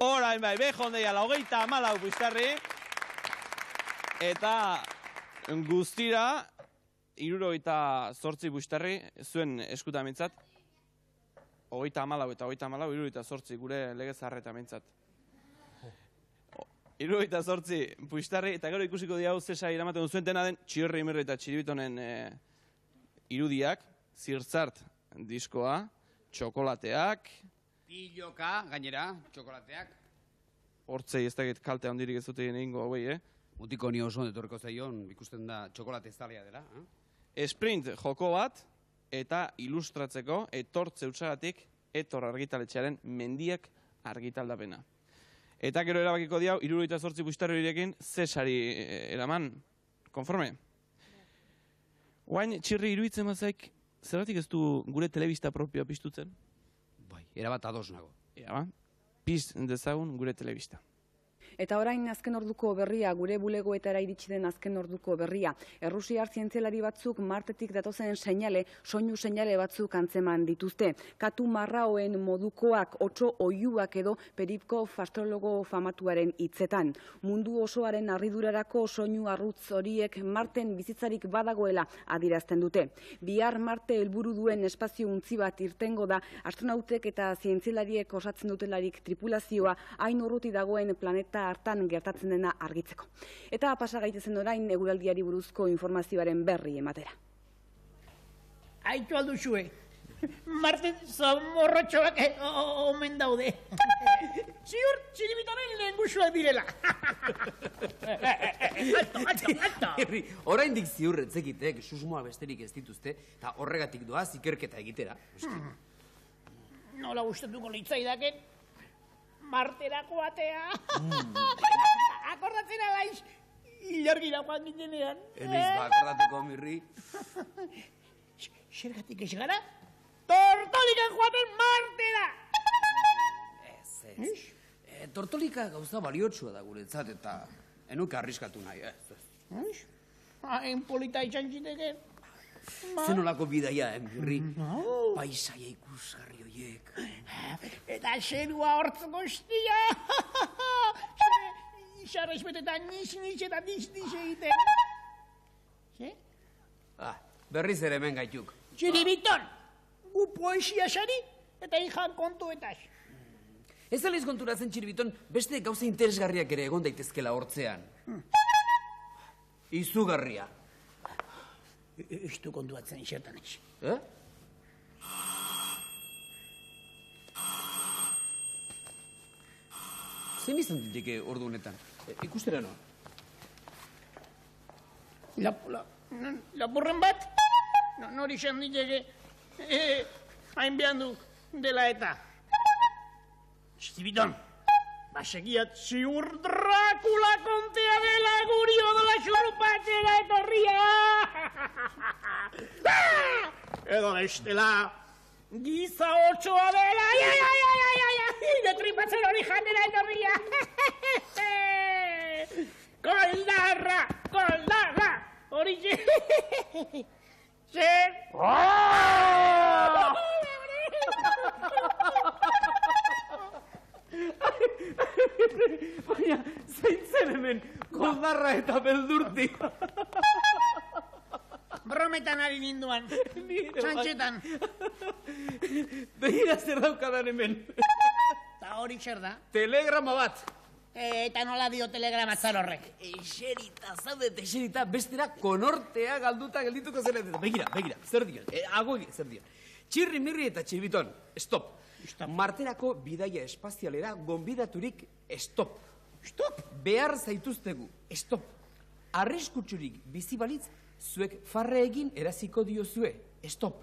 S13: Orain bai, behondeia, 34 puxtarri, eta guztira, 78 puxtarri, zuen eskuta mintzat, 34 eta 78 gure legezarreta mintzat. 78 puxtarri, eta gero ikusiko diau zesa iramaten duzuen dena den Txirri Mirri eta Txiribitonen irudiak, zirtzart diskoa, txokolateak.
S14: Piloka, gainera, txokolateak.
S13: Hortzei ez dakit kalte handirik ez dute egingo hauei,
S14: Mutiko ni oso etorriko zaion, ikusten da txokolate eztalea dela.
S13: Sprint joko bat, eta ilustratzeko, etortze utzagatik, etor argitaletxearen mendiak argitaldapena. Eta gero erabakiko diau, 78 puxtarrirekin, zesari eraman, konforme? Oain, Txirri, iruditzen mazaik, zergatik ez du gure telebista propioa piztutzen?
S14: Bai, erabat ados nago.
S13: Ea, piz dezagun gure telebista.
S11: Eta orain azken orduko berria, gure bulegoetara iritsi den azken orduko berria. Errusiar zientzialari batzuk Martetik datozen soinu seinale batzuk antzeman dituzte. Katu marraoen modukoak, otso oiuak edo Peripkov astrologo famatuaren hitzetan. Mundu osoaren harridurarako soinu arrutz horiek Marten bizitzarik badagoela adierazten dute. Bihar Marte helburu duen espazio untzi bat irtengo da, astronautek eta zientzialariek osatzen dutelarik tripulazioa hain urruti dagoen planeta hartan gertatzen dena argitzeko. Eta pasa gaitezen orain eguraldiari buruzko informazioaren berri ematera.
S4: Aitu alduzue, Marten zamorrotxoak omen daude. Ziur, Txiribitonen lehengusuak direla.
S14: Alto. Oraindik ziurretzekitek susmoa besterik ez dituzte, eta horregatik doaz ikerketa egitera.
S4: Nola gustatuko litzaidaken? Marterako atea. Akordatzen alaiz, ilargira joan ginean.
S14: Eneiz bakordatuko, Mirri.
S4: Zergatik ez gara? Tortolikan joaten Martera!
S14: Ez. Tortolika gauza baliotsua da guretzat eta enuke arriskatu nahi, ez.
S4: Hain polita izan ziteken.
S14: Zenolako bidaia, Mirri? Paisaia ikusgarri horiek.
S4: Eta zerua hortz guztia. Xarrez betetan niz eta niz egiten. Ze?
S14: Berriz ere hemen gaituk.
S4: Txiribiton, gu poesia sari eta ijan kontuetaz.
S14: Ez alaiz konturatzen, Txiribiton, beste gauza interesgarriak ere egon daitezkela hortzean. Izugarria.
S4: Ez du kontuatzen isertan ez.
S14: Zein izan diteke ordu honetan? Ikustera noa?
S4: Lapurren bat? Nori izan diteke hain behan du dela eta. Txibiton, basegiat ziur Drakula kontea dela guri odola xurpatzera etorria! Edo bestela, giza otsoa dela, tripatzen hori jandela etorria! Koldarra, hori zer?
S14: Baina, zeintzen hemen, koldarra eta beldurti.
S4: Brometan ari ninduan, txantxetan.
S14: Begira zer daukadan hemen.
S4: Ta hori zer da?
S14: Telegrama bat.
S4: Eta nola dio telegrama zar horrek?
S14: Eserita, bestera konortea galduta geldituko zela. Begira, zer dion, zer dion. Txirri, Mirri eta Txibiton, stop. Marterako bidaia espazialera gonbidaturik stop. Stop? Behar zaituztegu, stop. Arriskutsurik bizi balitz, zuek farre egin eraziko diozue, stop.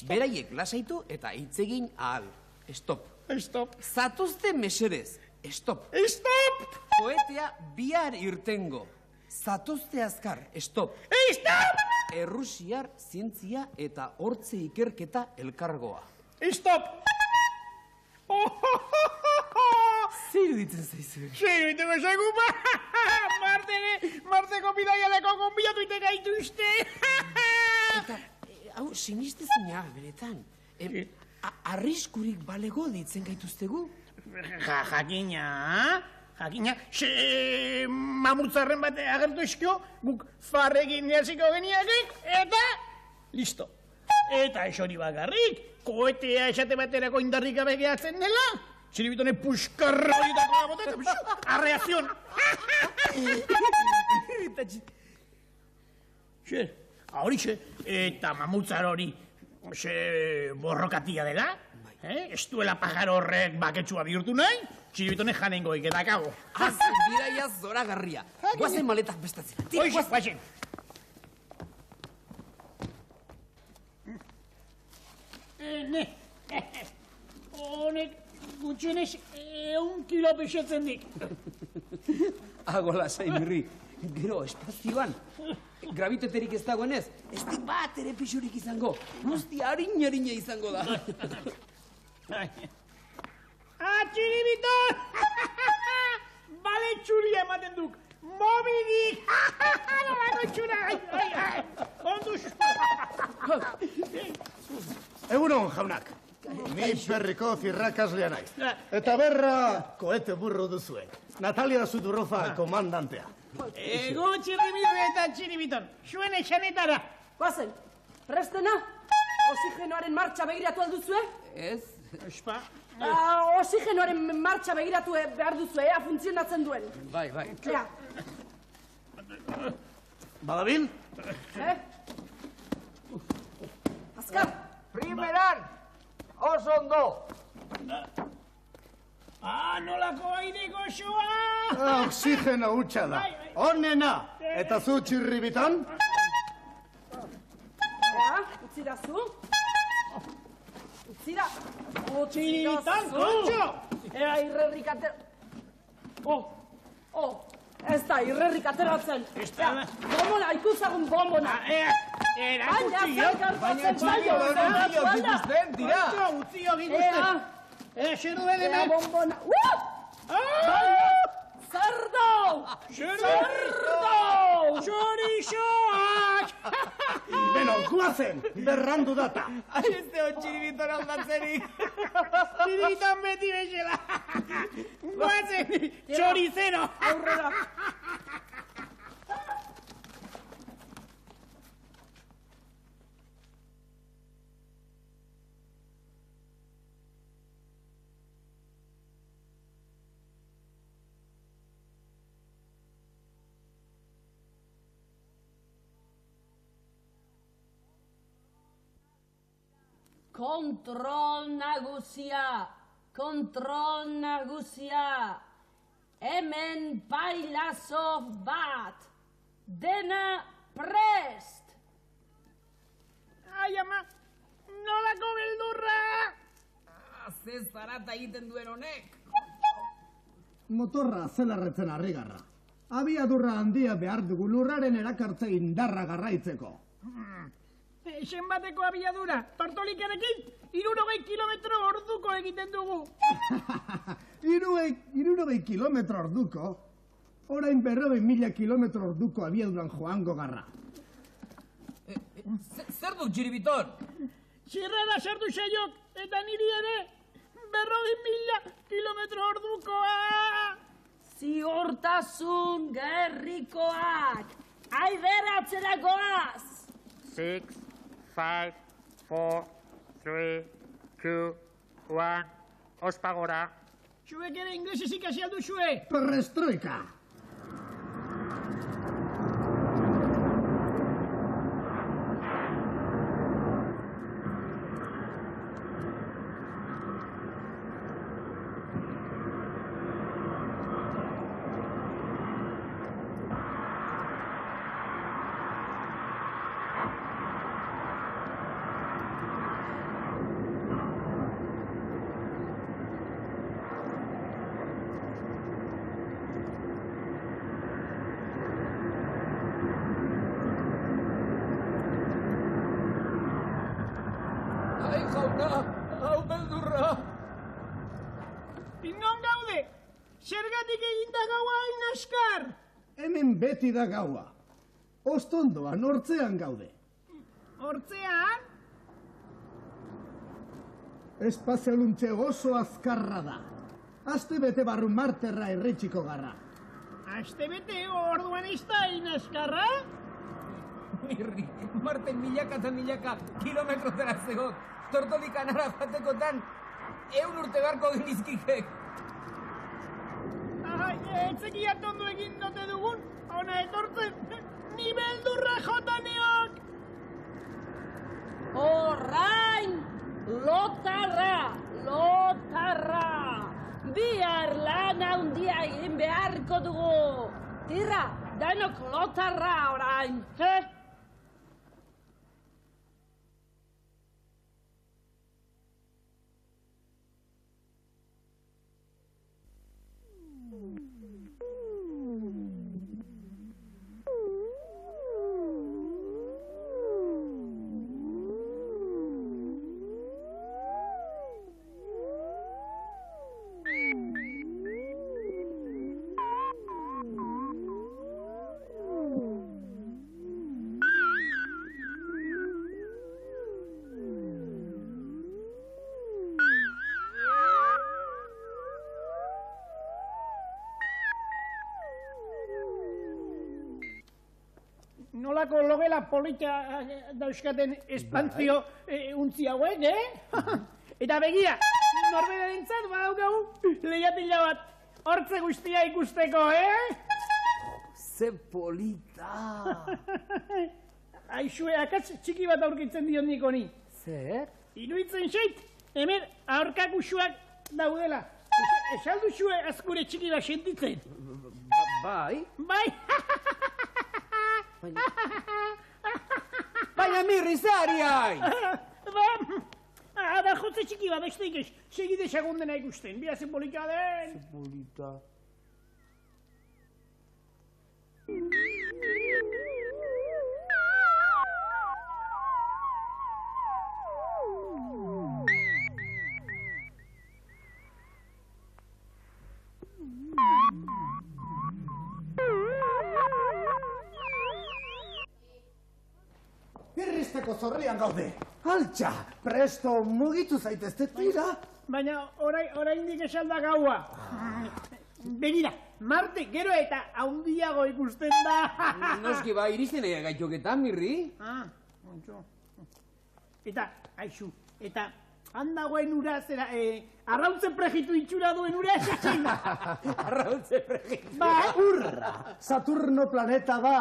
S14: Beraiek lasaitu eta hitzegin ahal, stop.
S4: Stop.
S14: Zatuzte mesedez, stop.
S4: Stop!
S14: Poetea bihar irtengo. Zatuzte azkar, stop.
S4: Stop!
S14: Errusiar zientzia eta hortze ikerketa elkargoa.
S4: Stop!
S14: Zer iruditzen zaizu?
S4: Zer iruditzen zaizu, Marteko bidaialeko gonbidatu ite gaituzte.
S14: Eta, hau, sinistezina, benetan. Arriskurik balego ditzen gaituztegu?
S4: Jakina, mamutzarren bat agertu eskio, guk farrekin jasiko geniakik, eta listo. Eta ez hori bakarrik, koetea esate baterako indarrik gabe gehatzen dela, Txiribitone puskarra horietako aboteta, arreazion. Horixe, eta mamutzar hori borrokatia dela, ez duela pajar horrek baketsua bihurtu nahi, Txiribitone janengoik edakago.
S14: Hazen bidaia zoragarria. Guazen maletak bestatzen.
S4: Guazen. Honek gutxenez 1 kilo pexetzen dik.
S14: Hago lasai, Mirri. Gero, espazioan. Graviteterik ez dagoenez, ez dik bat ere pixurik izango. Guzti harina izango da.
S4: Txiribiton! Bale txuria ematen duk. Mobidik! Nolako txura! Onduz!
S15: Egunon, jaunak. Ni perriko zirrakaslea naiz. Eta berra koete burro duzue. Natalia Sudurroza komandantea.
S4: Ego Txirrimirri eta Txiribiton. Zuen esanetara.
S16: Guazen, prestena? Oxigenoaren martxa begiratu alduzue?
S14: Ez.
S4: Espa.
S16: Oxigenoaren martxa begiratu behar duzue, funtzionatzen duen.
S14: Bai.
S16: Ea.
S15: Badabil?
S16: Azkar.
S15: Primeran! Oso ondo!
S4: Nolako aire goxoa!
S15: Oxigeno hutsa da. Onena! Eta zu Txirribiton?
S16: Utzira zu. Utzira.
S4: Txiribiton, kontxo!
S16: Ea irrerrik atera. Ez da, irrerrik ateratzen. Bombona, ikusagun bombona.
S14: Baina txikio ikusten, dira.
S4: Utzio gituzten. Xeru hemen.
S16: Bombona. Zerdo! Zerdo!
S4: Txorixoak!
S15: Beno, guazen, berrandu data.
S14: Ez deo txiribiton aldatzerik.
S4: Txiribiton beti bezala. Guazen, txorizero.
S16: Aurrera. Kontrol nagusia, hemen bailazo bat, dena prest.
S4: Ai, ama, nolako beldurra!
S14: Ze zarata egiten duen honek.
S15: Motorra zelarretzen harrigarra. Abiadurra handia behar dugu lurraren erakartze indarra garraitzeko.
S4: Esen bateko abiadura, tortolikarekin, 60 kilometro orduko egiten dugu.
S15: 60 kilometro orduko? Orain 40.000 kilometro orduko abiaduran joango garra.
S14: Zer duk, txiribiton?
S4: Txirrera sartu saiok, eta niri ere, 40.000 kilometro ordukoa.
S16: Ziurtasun gerrikoak, aiberatzera goaz.
S17: 6, 5, 4, 3, 2, 1, ospagora.
S4: Zuek ere inglesez ikasi alduzue.
S15: Perestroika!
S14: Hau beldurra!
S4: Non gaude? Zergatik eginda gaua hain askar?
S15: Hemen beti da gaua. Ostondoan, hortzean gaude.
S4: Hortzean?
S15: Espazialuntze oso azkarra da. Aste bete barru marterra erretxiko garra.
S4: Aste bete orduan ez da hain askarra?
S14: Mirri, Marten milaka eta milaka kilometro zera zegot. Tortolikan ara joatekotan, 100 urte beharko genizkikek.
S4: Etzekiat ondo egin dote dugun, hona etortzen, ni beldurra jotaneok!
S16: Orain, lotarra! Bihar lan handia egin beharko dugu. Tira, danok lotarra orain,
S4: Nolako logela polita dauzkaten espantzio untzi hauek, Eta begira, norberarentzat badaukagu leihatila bat hortze guztia ikusteko,
S14: Ze polita!
S4: Aixue, akatz txiki bat aurkitzen dion nik honi.
S14: Zer?
S4: Iruitzen zait, hemen aurkak usuak daudela. Esaldu zue azkure txiki bat sentitzen.
S14: Bai?
S4: Bai!
S14: Baina mirri zari hain!
S4: Da jotze txiki bat, beste ikes, segide segundena ikusten, bia zen polita den.
S10: Polita.
S15: iristeko zorrian gaude. Altxa, presto mugitu zaitezte tira.
S4: Baina oraindik esalda gaua. Begira, Marte gero eta handiago ikusten da.
S14: Noski ba, iristen gaitoketan, Mirri.
S4: Eta, aixu, eta handagoen ura zera, arrautze prejitu itxura duen ura esatzen da.
S14: Arrautze prejitu.
S4: Ba,
S15: Urra, Saturno planeta da.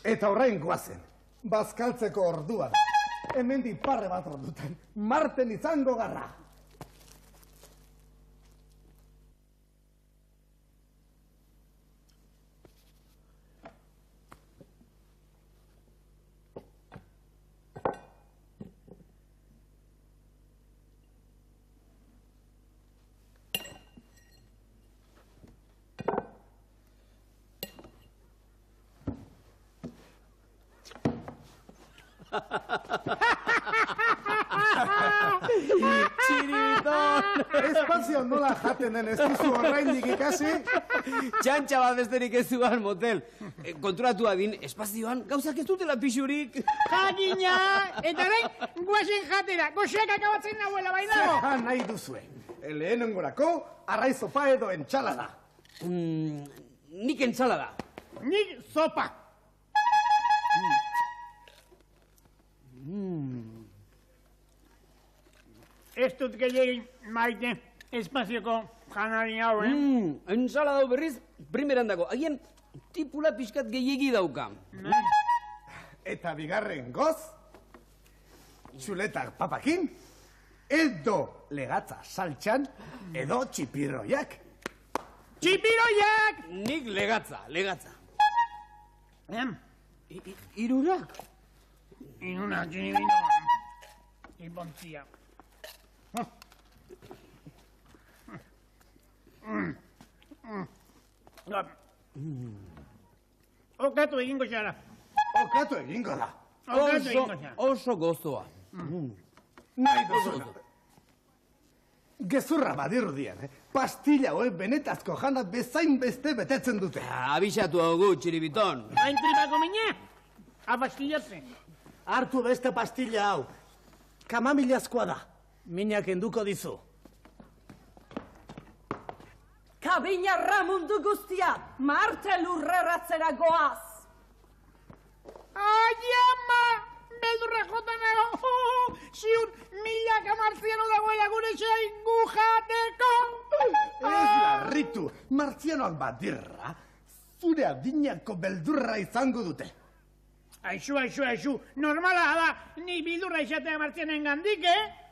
S15: Eta orain goazen, bazkaltzeko ordua da. Hemendik parre bat orduten, Marten izango garra.
S14: Txiribiton!
S15: Espazio nola jaten den ez duzu oraindik ikasi?
S14: Txantxa bat besterik ez zuan, motel. Konturatu adin, espazioan gauzak ez dutela pixurik.
S4: Jakina! Eta orain, guazen jatera, goxeak akabatzen nahuela bai dago.
S15: Zer nahi duzue? Lehenengorako, arraiz sopa edo entxalada.
S14: Nik entxalada.
S4: Nik sopa. Ez dut gehiagin maite espazioko janari hau,
S14: Ensalada hau berriz, primeran dago. Agian, tipula pixkat gehiagi dauka.
S15: Eta bigarren goz, txuletak papakin, edo legatza saltxan, edo txipirroiak.
S4: Txipirroiak!
S14: Nik legatza. Irurak?
S4: Iruna, txinibino. Ibontzia. Okatu egingo zara.
S15: Okatu egingo da.
S14: Oso gozoa.
S15: Nahi duzuna. Gezurra badirudien, pastilla hoe benetazko jana bezain beste betetzen dute.
S14: Abixatu hau txiribiton.
S4: Hain tripako mina? Apastillatzen.
S15: Hartu beste pastilla hau. Kamamilazkoa da. Minak enduko dizu.
S16: Kabinarra mundu guztia, Marte lurreratzera goaz.
S4: Ai, ama! Beldurra jota nago! Ziur, milaka marziano dagoela gure zein gu jateko!
S15: Ez larritu, marzianoak badirra, zure adinako beldurra izango dute.
S4: Aixu, normala da, ni bildurra izatea marzianen gandik,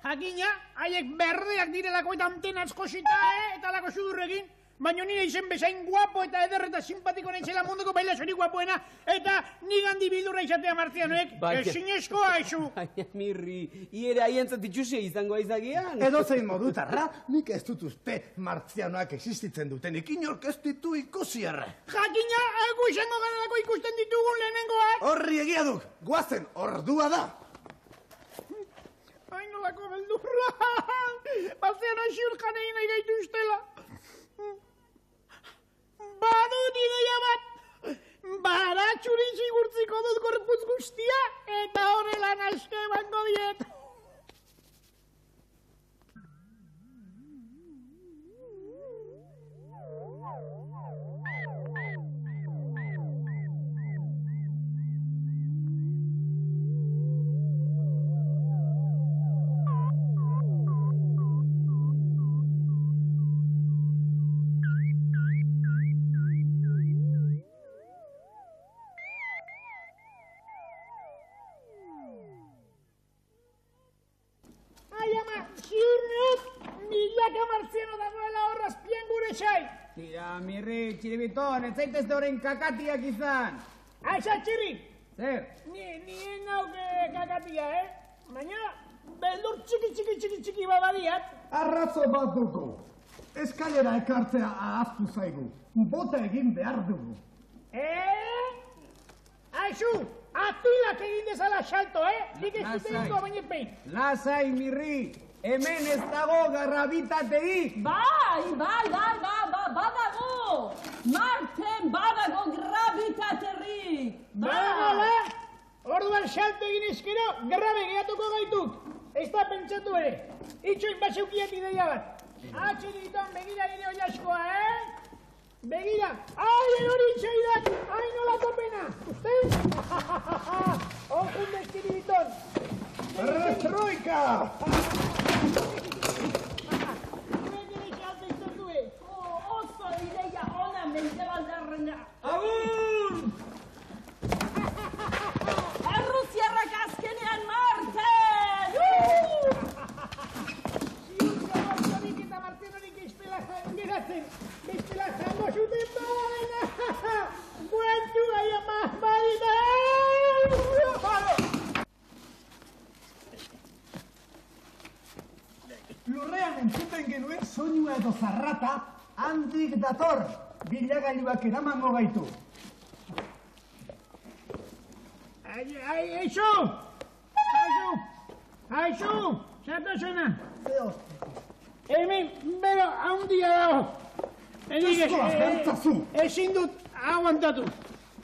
S4: Jakina, haiek berdeak direlako eta antenazko zita, eta lako sudurrekin. Baina nire izen bezain guapo eta eder eta simpatiko naizela munduko bailasorik guapoena, eta nigandi bildurra izatea marzianoek, ezinezkoa aixu.
S14: Baina, Mirri, iere haientzat itxusia izango aizagian.
S15: Edo zein modutarra, nik ez dut uste marzianoak existitzen dutenik inork ez ditu ikusi erre.
S4: Jakina, egu izango garelako ikusten ditugun lehenengoak.
S15: Horri egia duk, guazen, ordua da.
S4: Hain nolako beldurra, marziano ziur janei nahi gaitu ustela. Badut ideia bat, baratxurin sigurtziko dut gorputz guztia, eta horrela naske emango diet.
S18: Tira, Mirri, txiribiton, ez zaitezte horrein kakatiak izan.
S4: Aiza, txirri!
S18: Zer?
S4: Nien nauke kakatia, Baina, beldur txiki babadiat.
S15: Arrazo bat dugu. Eskailera ekartzea ahaztu zaigu. Bota egin behar dugu.
S4: Aixu, Atilak egin dezala salto, Nik ez dut egingo baina pein.
S18: Lasai, Mirri, hemen ez dago garrabitaterik.
S16: Badago! Marten badago grabitaterik!
S4: Badagola? Orduan salto egin eskero, grabe gehatuko gaituk. Ez da pentsatu ere. Itxoin baseukiak ideia bat. Atxeriton, begira nire oiaskoa, Begira, hori itxoidak, nolako pena. Uste? Onkun deskiribiton.
S15: Retroika!
S16: Oso ideia ona mendebaldarrena.
S14: Agur!
S16: Erruziarrak azkenean Marten!
S4: Ziurtzagozorik eta Martenorik estela geratzen. Bestela jango zuten baina! Buentu gaia mahmaina!
S15: Lurrean entzuten genuen soinua edo zarrata handik dator. Bilagailuak eramango gaitu.
S4: Aixu! Zatosena! Hemen, bero, haundia dago. Ezin dut aguantatu.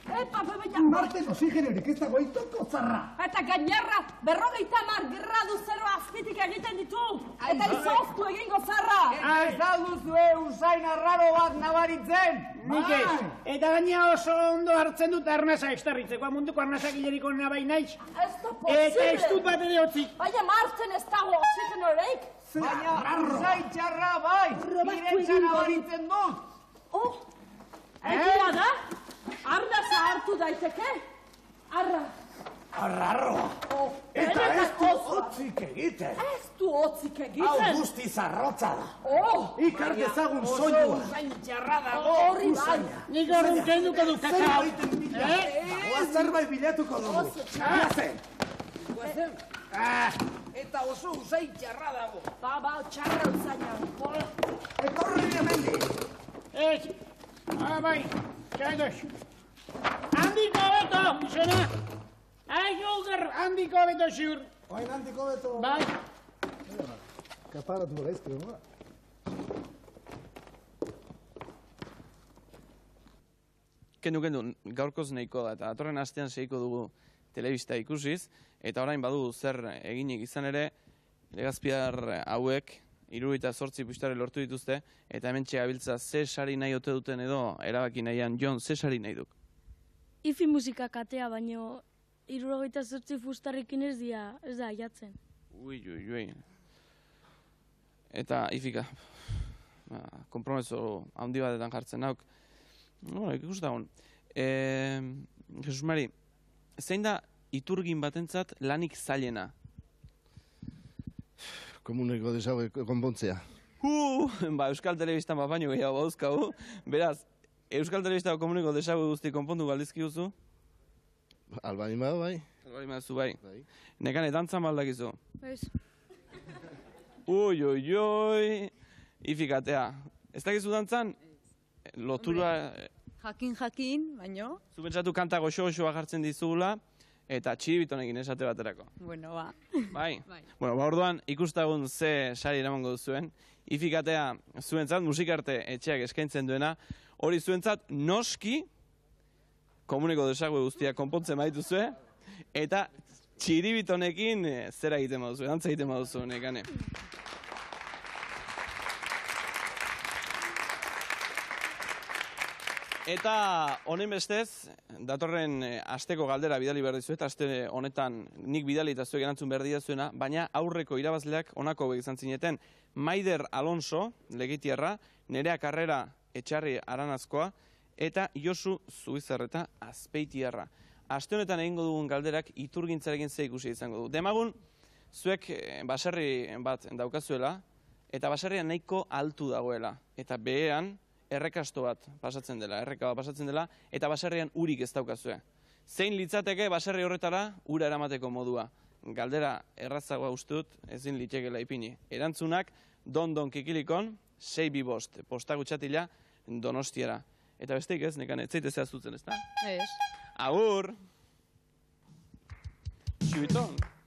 S16: Epa, bebaia!
S15: Marten oxigenerik ez dago itoko zarra.
S16: Eta gainerra, 50 gradu zero azpitik egiten ditu. Eta izoztu egingo zarra.
S18: Ez duzue usain arraro bat nabaritzen.
S4: Nik ez. Eta gaina oso ondo hartzen dut arnasa estarritzeko. Munduko arnasak hileriko nabai naiz.
S16: Ez da posible.
S4: Eta ez dut bat ere hotzik.
S16: Baina Marten ez dago oxigenoreik.
S18: Baina usain txarra bai. Iretsa nabaritzen dut.
S16: Egia da? Arnasa hartu daiteke? Arra.
S15: Arrarroa. Eta ez du hotzik egiten.
S16: Ez du hotzik egiten.
S15: Hau guzti zarrotza da. Ikar dezagun
S16: Oso
S15: soinua.
S16: usain txarra dago. Horri bai.
S4: Nik horren kenduko du kakao.
S15: Zerbait bilatuko dugu. Guazen.
S14: Eta oso usain txarra dago.
S16: Ba, txarra usaina.
S15: Etorri hemendik.
S4: Ez. Bai, txaitos. Handiko beto, zena. Handiko beto ziur.
S15: Oain handiko beto.
S4: Bai.
S15: Kaparatu gara izte, no?
S3: Kendu, gaurkoz nahiko da, eta atorren astean segiko dugu telebista ikusiz, eta orain badu zer eginik izan ere, Legazpiar hauek 78 pustare lortu dituzte, eta hemen txegabiltza ze sari nahi ote duten edo erabaki nahian. Jon, ze sari nahi duk?
S9: Ifi musika katea, baino 78 fustarrekin ez da jatzen.
S3: Ui. Eta ifika, kompromeso handi batetan jartzen nauk. Ikustagun. Jesus Mari, zein da iturgin batentzat lanik zailena?
S12: Komuneko desago konpontzea.
S3: Euskal Telebistan bat baino gehiago bauzkagu. Beraz, Euskal Telebistan komuneko desago guzti konpondu galdizki duzu?
S12: Albain badu, bai.
S3: Albain badu, bai. Nekane, dantzan baldakizu?
S9: Ez.
S3: Ui. Ifikatea. Ez dakizu dantzan? Lotura...
S19: Jakin, baino.
S3: Zubentzatu kanta goxo-goxoa jartzen dizugula, eta txiribitonekin esate baterako.
S19: Bueno, ba.
S3: Bai? Bueno, orduan ikustagun ze sari eramango duzuen. Ifikatea zuentzat musikarte etxeak eskaintzen duena, hori zuentzat noski komuneko desago guztiak konpontzen baituzue, eta txiribitonekin zera egiten baduzu, dantza egiten baduzu, nekane. Eta honen bestez, datorren asteko galdera bidali behar dizuet, aste honetan nik bidali eta zuek erantzun behar dizuena, baina aurreko irabazleak honako hauek izan zineten: Maider Alonso, Legitiarra, Nerea Carrera Etxarri Aranazkoa, eta Josu Zubizarreta Azpeitiarra. Aste honetan egingo dugun galderak iturgintzarekin ze ikusi izango du. Demagun, zuek baserri bat daukazuela, eta baserrian nahiko altu dagoela, eta behean errekasto bat pasatzen dela, eta baserrian urik ez daukazue. Zein litzateke baserri horretara ura eramateko modua? Galdera errazagoa uste dut, ezin litekela ipini. Erantzunak, Don Kikilikon, 625, postagutxatila Donostiara. Eta besteik ez, nekan etzaite zehaztutzen, ez da?
S19: Ez.
S3: Agur! Txibiton.